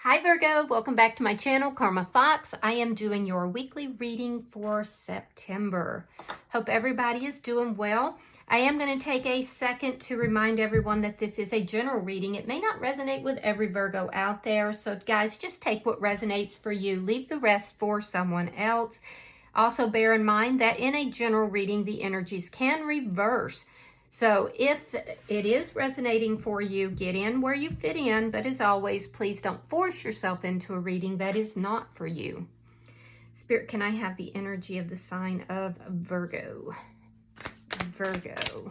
Hi Virgo, welcome back to my channel, Karma Fox. I am doing your weekly reading for September. Hope everybody is doing well. I am going to take a second to remind everyone that this is a general reading. It may not resonate with every Virgo out there, so guys, just take what resonates for you. Leave the rest for someone else. Also bear in mind that in a general reading, the energies can reverse. So if it is resonating for you, get in where you fit in. But as always, please don't force yourself into a reading that is not for you. Spirit, can I have the energy of the sign of Virgo? Virgo.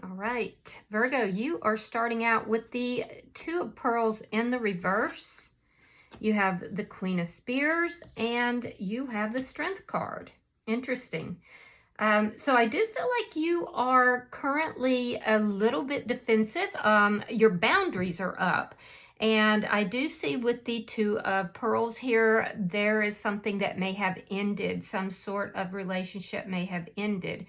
All right, Virgo, you are starting out with the Two of Pearls in the reverse. You have the Queen of Spears, and you have the Strength card. Interesting. So I do feel like you are currently a little bit defensive. Your boundaries are up. And I do see with the Two of Pearls here, there is something that may have ended. Some sort of relationship may have ended.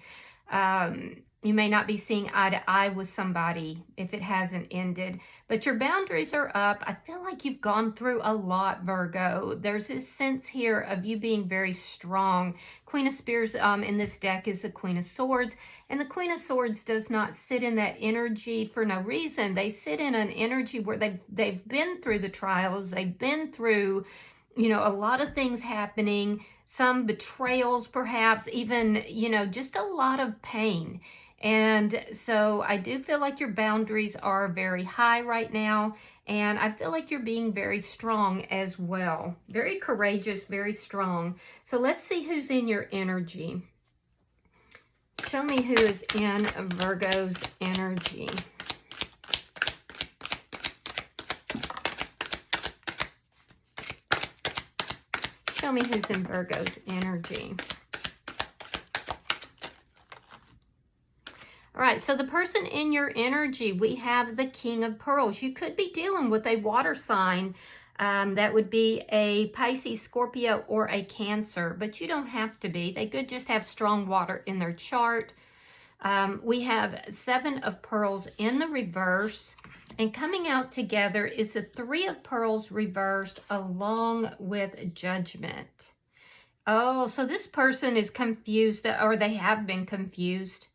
You may not be seeing eye to eye with somebody if it hasn't ended, but your boundaries are up. I feel like you've gone through a lot, Virgo. There's this sense here of you being very strong. Queen of Spears in this deck is the Queen of Swords, and the Queen of Swords does not sit in that energy for no reason. They sit in an energy where they've been through the trials, they've been through, you know, a lot of things happening, some betrayals perhaps, even, you know, just a lot of pain. And so I do feel like your boundaries are very high right now. And I feel like you're being very strong as well. Very courageous, very strong. So let's see who's in your energy. Show me who is in Virgo's energy. Show me who's in Virgo's energy. All right, so the person in your energy, we have the King of Pearls. You could be dealing with a water sign. That would be a Pisces, Scorpio, or a Cancer, but you don't have to be. They could just have strong water in their chart. We have Seven of Pearls in the reverse, and coming out together is the Three of Pearls reversed along with Judgment. Oh, so this person is confused, or they have been confused.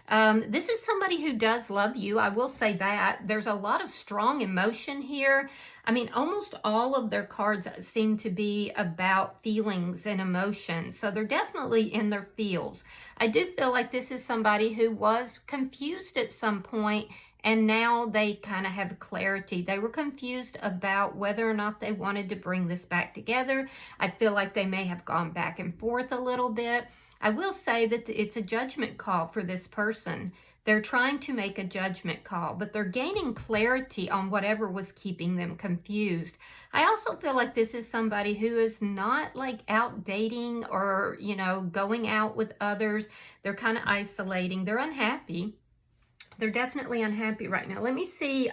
This is somebody who does love you. I will say that. There's a lot of strong emotion here. I mean, almost all of their cards seem to be about feelings and emotions. So they're definitely in their feels. I do feel like this is somebody who was confused at some point, and now they kind of have clarity. They were confused about whether or not they wanted to bring this back together. I feel like they may have gone back and forth a little bit. I will say that it's a judgment call for this person. They're trying to make a judgment call, but they're gaining clarity on whatever was keeping them confused. I also feel like this is somebody who is not like out dating or, you know, going out with others. They're kind of isolating. They're unhappy. They're definitely unhappy right now. Let me see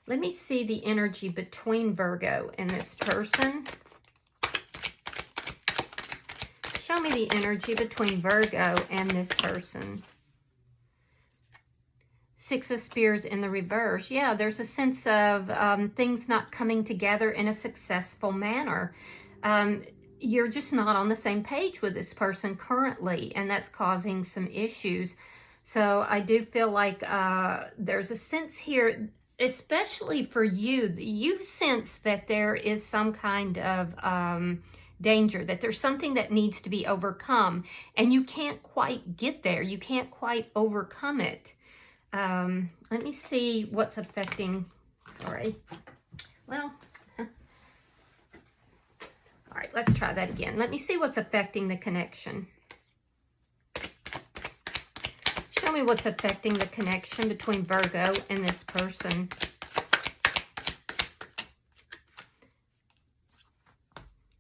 the energy between Virgo and this person. Show me the energy between Virgo and this person. Six of Spears in the reverse. Yeah, there's a sense of things not coming together in a successful manner. You're just not on the same page with this person currently, and that's causing some issues. So I do feel like there's a sense here, especially for you, you sense that there is some kind of danger, that there's something that needs to be overcome, and you can't quite get there. You can't quite overcome it. Let me see what's affecting, all right, let's try that again. Let me see what's affecting the connection. Show me what's affecting the connection between Virgo and this person.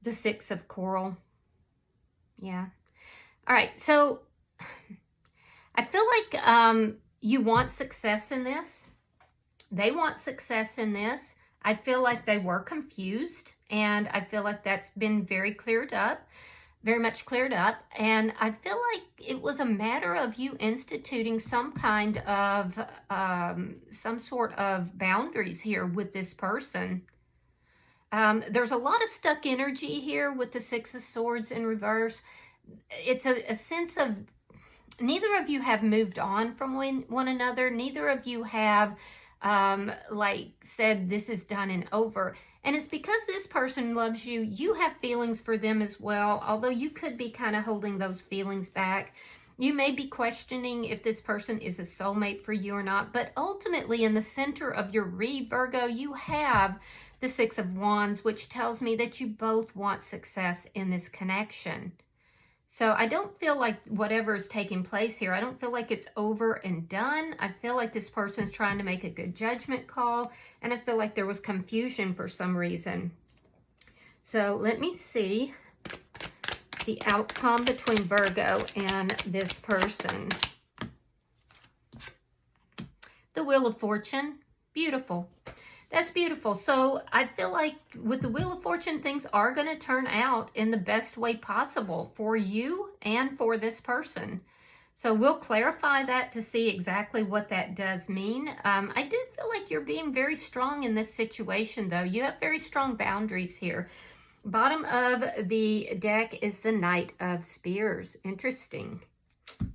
The Six of Coral. Yeah. All right. So I feel like you want success in this. They want success in this. I feel like they were confused, and I feel like that's been very cleared up. very much cleared up. And I feel like it was a matter of you instituting some kind of, some sort of boundaries here with this person. There's a lot of stuck energy here with the Six of Swords in reverse. It's a sense of neither of you have moved on from one another. Neither of you have like said this is done and over. And it's because this person loves you. You have feelings for them as well, although you could be kind of holding those feelings back. You may be questioning if this person is a soulmate for you or not, but ultimately in the center of your read, Virgo, you have the Six of Wands, which tells me that you both want success in this connection. So I don't feel like whatever is taking place here, I don't feel like it's over and done. I feel like this person is trying to make a good judgment call, and I feel like there was confusion for some reason. So let me see the outcome between Virgo and this person. The Wheel of Fortune, beautiful. That's beautiful. So I feel like with the Wheel of Fortune, things are going to turn out in the best way possible for you and for this person. So we'll clarify that to see exactly what that does mean. I do feel like you're being very strong in this situation, though. You have very strong boundaries here. Bottom of the deck is the Knight of Spears. Interesting.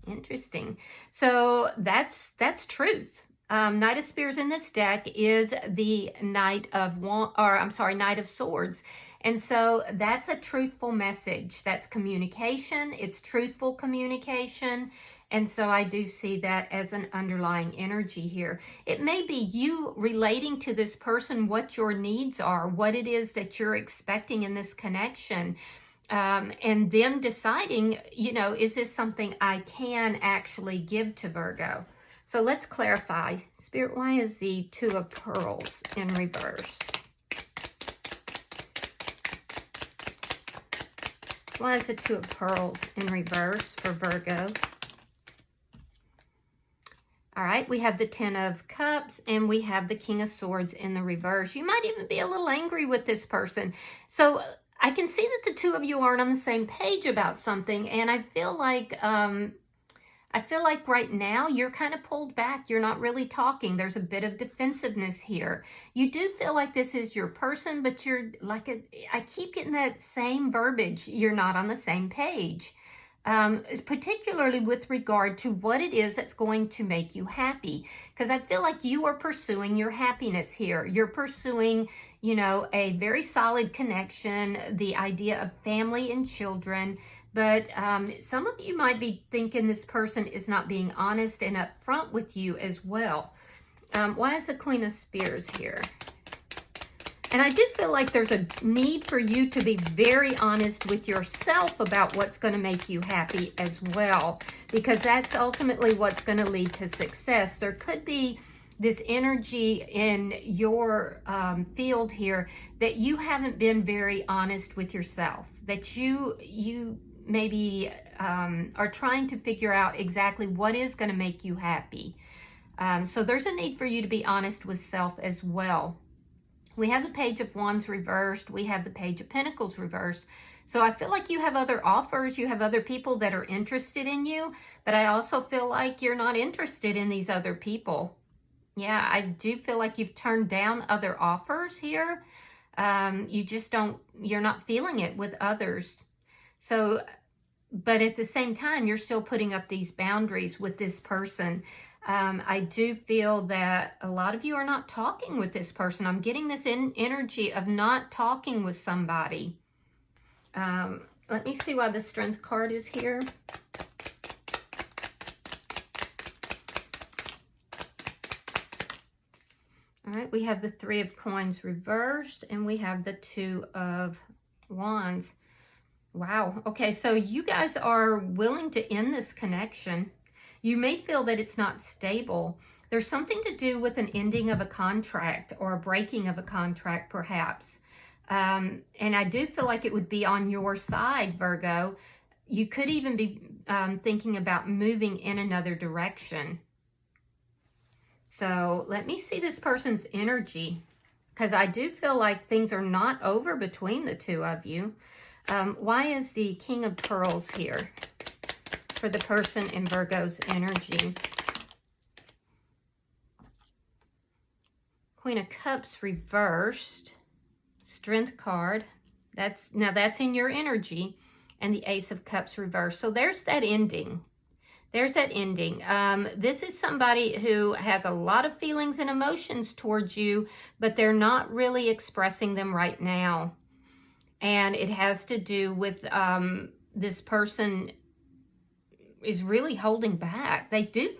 Interesting. So that's truth. Knight of Spears in this deck is the Knight of Knight of Swords. And so that's a truthful message. That's communication. It's truthful communication. And so I do see that as an underlying energy here. It may be you relating to this person what your needs are, what it is that you're expecting in this connection. And them deciding, you know, is this something I can actually give to Virgo? So let's clarify. Spirit, why is the Two of Pearls in reverse? Why is the Two of Pearls in reverse for Virgo? All right, we have the Ten of Cups and we have the King of Swords in the reverse. You might even be a little angry with this person. So I can see that the two of you aren't on the same page about something, and I feel like right now you're kind of pulled back. You're not really talking. There's a bit of defensiveness here. You do feel like this is your person, but you're like, I keep getting that same verbiage. You're not on the same page, particularly with regard to what it is that's going to make you happy. Because I feel like you are pursuing your happiness here. You're pursuing, you know, a very solid connection, the idea of family and children. But some of you might be thinking this person is not being honest and upfront with you as well. Why is the Queen of Spears here? And I do feel like there's a need for you to be very honest with yourself about what's going to make you happy as well, because that's ultimately what's going to lead to success. There could be this energy in your field here that you haven't been very honest with yourself, that you maybe are trying to figure out exactly what is going to make you happy. So there's a need for you to be honest with self as well. We have the Page of Wands reversed. We have the Page of Pentacles reversed. So I feel like you have other offers. You have other people that are interested in you. But I also feel like you're not interested in these other people. Yeah, I do feel like you've turned down other offers here. You just you're not feeling it with others. So, but at the same time, you're still putting up these boundaries with this person. I do feel that a lot of you are not talking with this person. I'm getting this energy of not talking with somebody. Let me see why the Strength card is here. All right, we have the Three of Coins reversed, and we have the Two of Wands. Wow. Okay, so you guys are willing to end this connection. You may feel that it's not stable. There's something to do with an ending of a contract or a breaking of a contract, perhaps. And I do feel like it would be on your side, Virgo. You could even be thinking about moving in another direction. So let me see this person's energy, because I do feel like things are not over between the two of you. Why is the King of Pearls here for the person in Virgo's energy? Queen of Cups reversed. Strength card. Now that's in your energy. And the Ace of Cups reversed. So there's that ending. There's that ending. This is somebody who has a lot of feelings and emotions towards you, but they're not really expressing them right now. And it has to do with this person is really holding back. They do.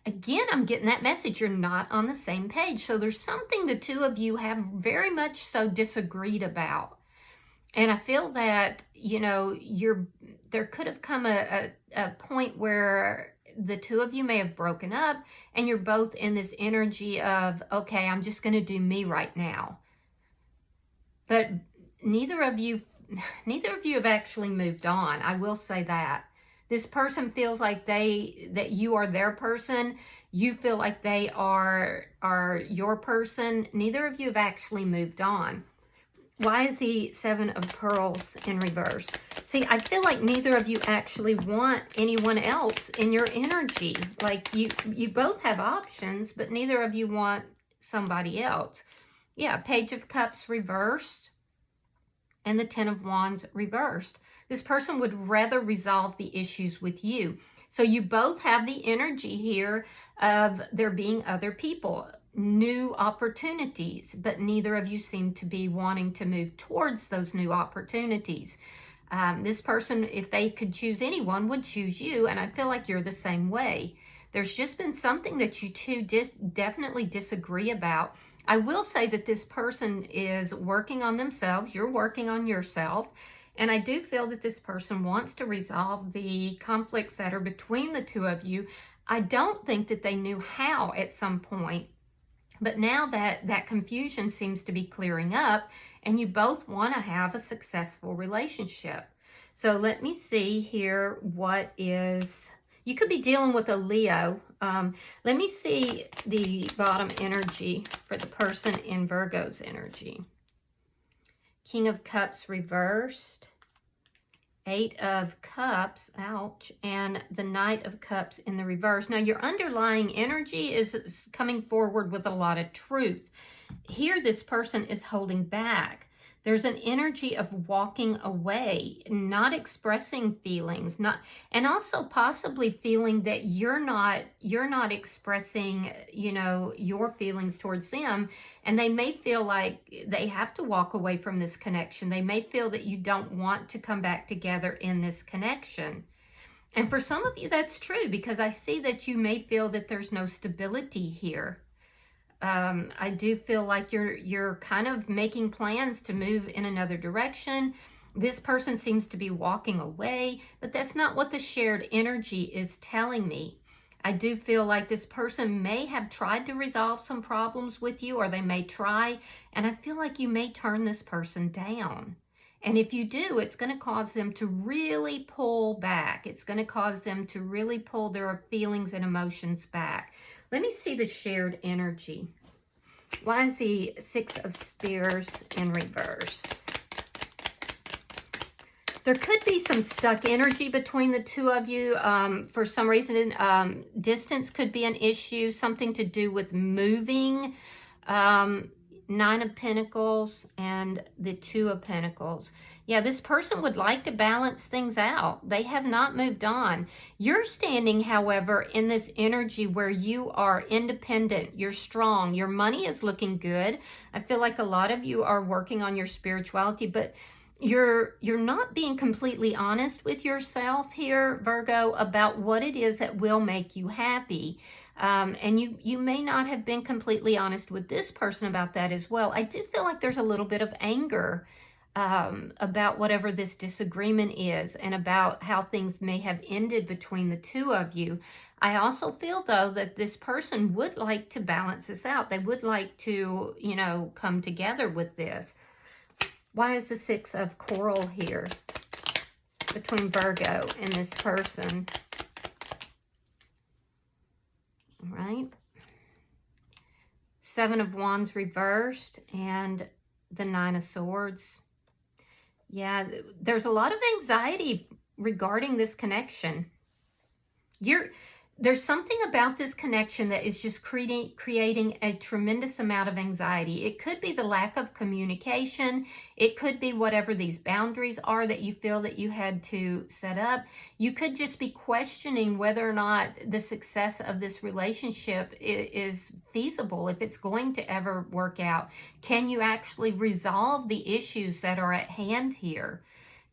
Again, I'm getting that message. You're not on the same page. So there's something the two of you have very much so disagreed about. And I feel that, you know, there could have come a point where the two of you may have broken up and you're both in this energy of, okay, I'm just going to do me right now. But neither of you have actually moved on. I will say that. This person feels like that you are their person. You feel like they are your person. Neither of you have actually moved on. Why is the Seven of Pearls in reverse? See, I feel like neither of you actually want anyone else in your energy. Like you both have options, but neither of you want somebody else. Yeah, Page of Cups reversed and the Ten of Wands reversed. This person would rather resolve the issues with you. So you both have the energy here of there being other people, new opportunities, but neither of you seem to be wanting to move towards those new opportunities. This person, if they could choose anyone, would choose you, and I feel like you're the same way. There's just been something that you two definitely disagree about. I will say that this person is working on themselves. You're working on yourself. And I do feel that this person wants to resolve the conflicts that are between the two of you. I don't think that they knew how at some point. But now that confusion seems to be clearing up and you both want to have a successful relationship. So let me see here what is... You could be dealing with a Leo. Let me see the bottom energy for the person in Virgo's energy. King of Cups reversed, Eight of Cups, ouch, and the Knight of Cups in the reverse. Now, your underlying energy is coming forward with a lot of truth. Here, this person is holding back. There's an energy of walking away, not expressing feelings, and also possibly feeling that you're not expressing, you know, your feelings towards them, and they may feel like they have to walk away from this connection. They may feel that you don't want to come back together in this connection. And for some of you, that's true, because I see that you may feel that there's no stability here. I do feel like you're kind of making plans to move in another direction. This person seems to be walking away, but that's not what the shared energy is telling me. I do feel like this person may have tried to resolve some problems with you, or they may try, and I feel like you may turn this person down. And if you do, it's going to cause them to really pull back. It's going to cause them to really pull their feelings and emotions back. Let me see the shared energy. Why is the Six of Spears in reverse? There could be some stuck energy between the two of you. For some reason, distance could be an issue, something to do with moving. Nine of Pentacles and the Two of Pentacles. Yeah, this person would like to balance things out. They have not moved on. You're standing, however, in this energy where you are independent. You're strong. Your money is looking good. I feel like a lot of you are working on your spirituality, but you're not being completely honest with yourself here, Virgo, about what it is that will make you happy. And you may not have been completely honest with this person about that as well. I do feel like there's a little bit of anger about whatever this disagreement is and about how things may have ended between the two of you. I also feel, though, that this person would like to balance this out. They would like to, you know, come together with this. Why is the Six of Coral here between Virgo and this person? All right. Seven of Wands reversed and the Nine of Swords. Yeah, there's a lot of anxiety regarding this connection. There's something about this connection that is just creating a tremendous amount of anxiety. It could be the lack of communication. It could be whatever these boundaries are that you feel that you had to set up. You could just be questioning whether or not the success of this relationship is feasible, if it's going to ever work out. Can you actually resolve the issues that are at hand here?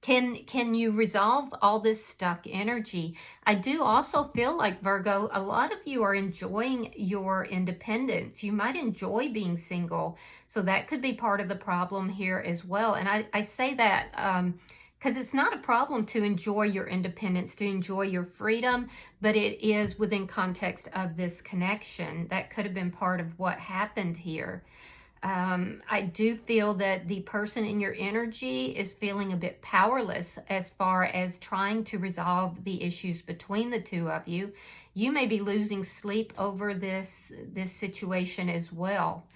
Can you resolve all this stuck energy? I do also feel like, Virgo, a lot of you are enjoying your independence. You might enjoy being single. So that could be part of the problem here as well. And I say that because it's not a problem to enjoy your independence, to enjoy your freedom, but it is within context of this connection. That could have been part of what happened here. I do feel that the person in your energy is feeling a bit powerless as far as trying to resolve the issues between the two of you. You may be losing sleep over this situation as well.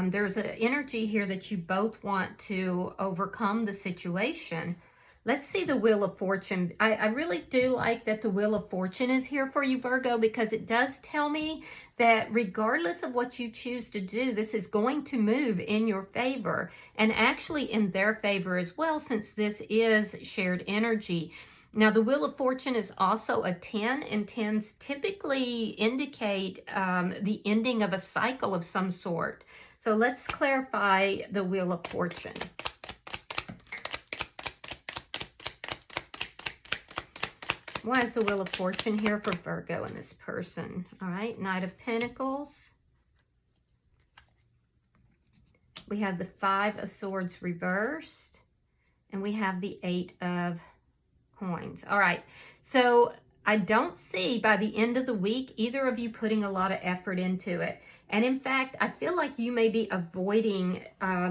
There's an energy here that you both want to overcome the situation. Let's see the Wheel of Fortune. I really do like that the Wheel of Fortune is here for you, Virgo, because it does tell me that regardless of what you choose to do, this is going to move in your favor, and actually in their favor as well, since this is shared energy. Now, the Wheel of Fortune is also a 10, and 10s typically indicate the ending of a cycle of some sort. So let's clarify the Wheel of Fortune. Why is the Wheel of Fortune here for Virgo and this person? All right, Knight of Pentacles. We have the 5 of Swords reversed. And we have the 8 of Coins. All right, so I don't see by the end of the week either of you putting a lot of effort into it. And in fact, I feel like you may be avoiding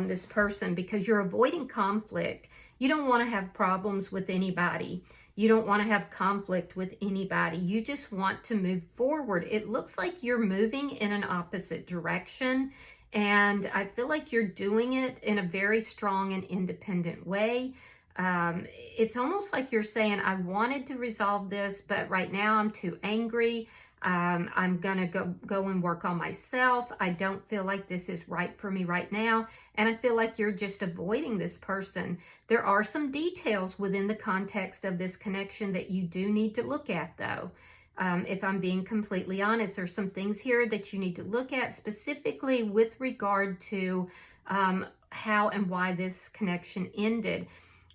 this person because you're avoiding conflict. You don't want to have problems with anybody. You don't want to have conflict with anybody. You just want to move forward. It looks like you're moving in an opposite direction. And I feel like you're doing it in a very strong and independent way. It's almost like you're saying, I wanted to resolve this, but right now I'm too angry. I'm going to go and work on myself. I don't feel like this is right for me right now. And I feel like you're just avoiding this person. There are some details within the context of this connection that you do need to look at, though. If I'm being completely honest, there's some things here that you need to look at specifically with regard to how and why this connection ended.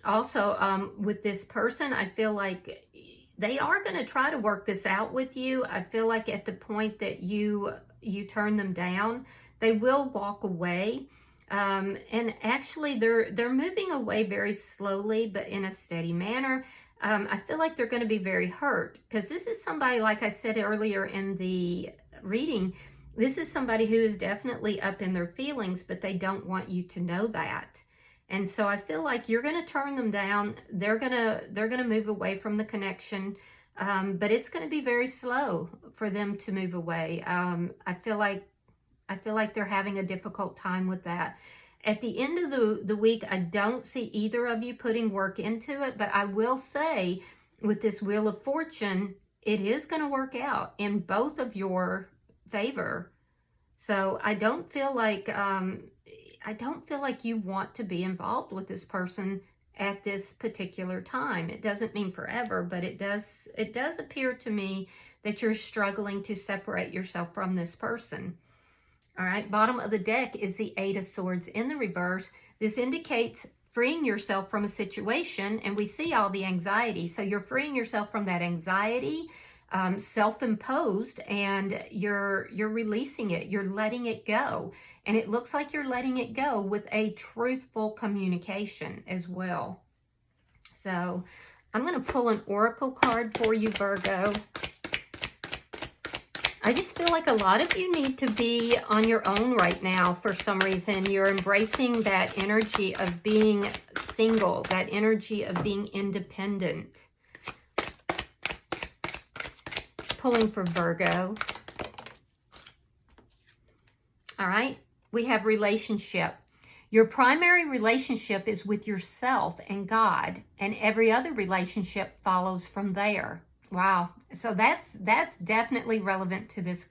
Also, with this person, I feel like they are going to try to work this out with you. I feel like at the point that you turn them down, they will walk away. And actually, they're moving away very slowly, but in a steady manner. I feel like they're going to be very hurt because this is somebody, like I said earlier in the reading, this is somebody who is definitely up in their feelings, but they don't want you to know that. And so I feel like you're going to turn them down. They're going to move away from the connection, but it's going to be very slow for them to move away. I feel like they're having a difficult time with that. At the end of the week, I don't see either of you putting work into it, but I will say with this Wheel of Fortune, it is going to work out in both of your favor. So I don't feel like you want to be involved with this person at this particular time. It doesn't mean forever, but it does appear to me that you're struggling to separate yourself from this person. All right, bottom of the deck is the 8 of Swords in the reverse. This indicates freeing yourself from a situation, and we see all the anxiety. So you're freeing yourself from that anxiety, self-imposed, and you're releasing it. You're letting it go. And it looks like you're letting it go with a truthful communication as well. So I'm going to pull an oracle card for you, Virgo. I just feel like a lot of you need to be on your own right now for some reason. You're embracing that energy of being single, that energy of being independent. Pulling for Virgo. All right, we have relationship. Your primary relationship is with yourself and God, and every other relationship follows from there. Wow. So that's definitely relevant to this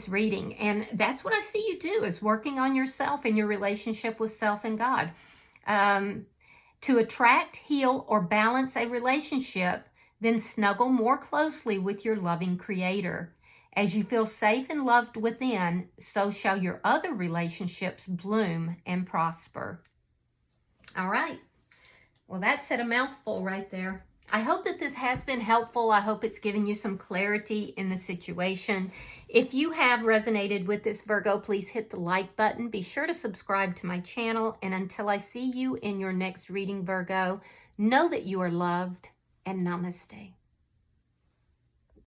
reading. And that's what I see you do, is working on yourself and your relationship with self and God. To attract, heal, or balance a relationship, then snuggle more closely with your loving Creator. As you feel safe and loved within, so shall your other relationships bloom and prosper. All right. Well, that said a mouthful right there. I hope that this has been helpful. I hope it's given you some clarity in the situation. If you have resonated with this, Virgo, please hit the like button. Be sure to subscribe to my channel. And until I see you in your next reading, Virgo, know that you are loved, and namaste.